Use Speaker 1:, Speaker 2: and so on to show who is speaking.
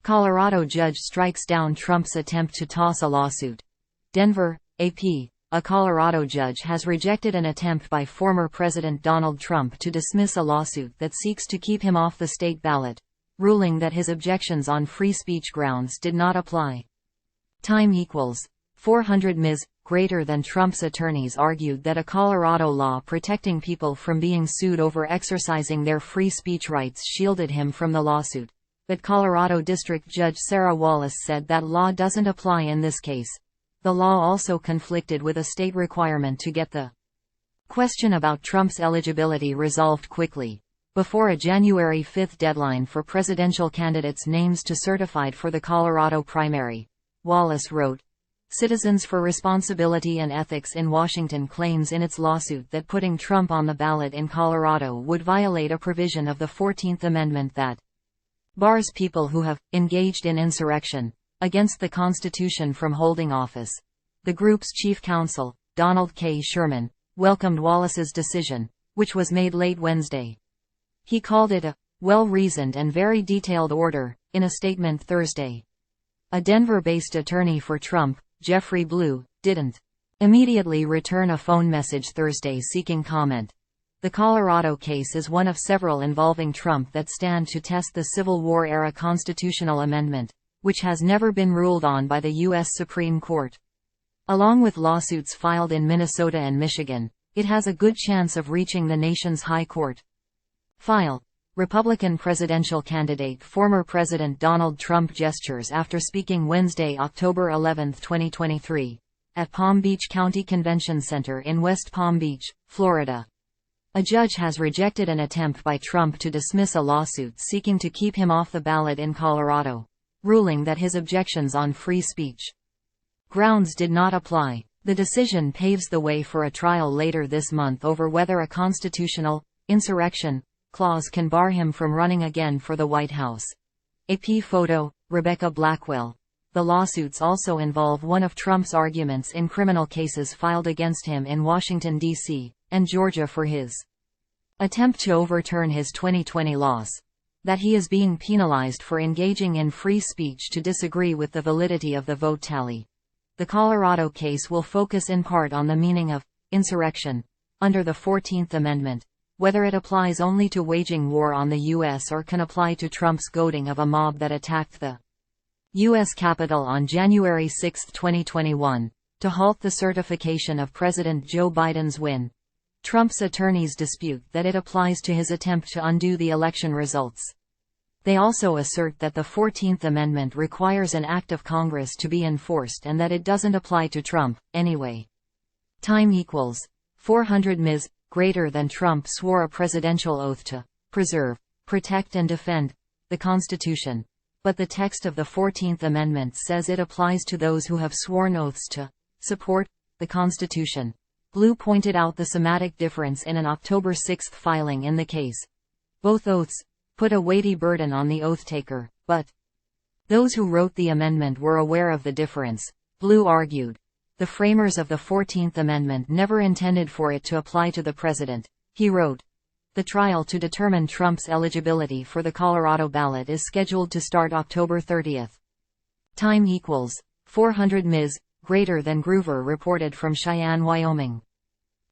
Speaker 1: Colorado judge strikes down Trump's attempt to toss a lawsuit. Denver, AP. A Colorado judge has rejected an attempt by former President Donald Trump to dismiss a lawsuit that seeks to keep him off the state ballot, ruling that his objections on free speech grounds did not apply. Time equals 400 Ms. Greater than Trump's attorneys argued that a Colorado law protecting people from being sued over exercising their free speech rights shielded him from the lawsuit, but Colorado District Judge Sarah Wallace said that law doesn't apply in this case. The law also conflicted with a state requirement to get the question about Trump's eligibility resolved quickly, before a January 5 deadline for presidential candidates' names to certified for the Colorado primary. Wallace wrote, Citizens for Responsibility and Ethics in Washington claims in its lawsuit that putting Trump on the ballot in Colorado would violate a provision of the 14th Amendment that bars people who have engaged in insurrection against the Constitution from holding office. The group's chief counsel, Donald K. Sherman, welcomed Wallace's decision, which was made late Wednesday. He called it a well-reasoned and very detailed order, in a statement Thursday. A Denver-based attorney for Trump, Jeffrey Blue, didn't immediately return a phone message Thursday seeking comment. The Colorado case is one of several involving Trump that stand to test the Civil War-era constitutional amendment, which has never been ruled on by the U.S. Supreme Court. Along with lawsuits filed in Minnesota and Michigan, it has a good chance of reaching the nation's high court. File. Republican presidential candidate former President Donald Trump gestures after speaking Wednesday, October 11, 2023, at Palm Beach County Convention Center in West Palm Beach, Florida. A judge has rejected an attempt by Trump to dismiss a lawsuit seeking to keep him off the ballot in Colorado, ruling that his objections on free speech grounds did not apply. The decision paves the way for a trial later this month over whether a constitutional insurrection clause can bar him from running again for the White House. AP photo, Rebecca Blackwell. The lawsuits also involve one of Trump's arguments in criminal cases filed against him in Washington, D.C., and Georgia for his attempt to overturn his 2020 laws. That he is being penalized for engaging in free speech to disagree with the validity of the vote tally. The Colorado case will focus in part on the meaning of insurrection under the 14th Amendment, whether it applies only to waging war on the U.S. or can apply to Trump's goading of a mob that attacked the U.S. Capitol on January 6, 2021, to halt the certification of President Joe Biden's win. Trump's attorneys dispute that it applies to his attempt to undo the election results. They also assert that the 14th Amendment requires an act of Congress to be enforced and that it doesn't apply to Trump, anyway. Time equals 400 Ms. Greater than Trump swore a presidential oath to preserve, protect and defend the Constitution. But the text of the 14th Amendment says it applies to those who have sworn oaths to support the Constitution. Blue pointed out the semantic difference in an October 6 filing in the case. Both oaths put a weighty burden on the oath-taker, but those who wrote the amendment were aware of the difference, Blue argued. The framers of the 14th Amendment never intended for it to apply to the president, he wrote. The trial to determine Trump's eligibility for the Colorado ballot is scheduled to start October 30. Time equals 400 Ms. Greater than Groover reported from Cheyenne, Wyoming.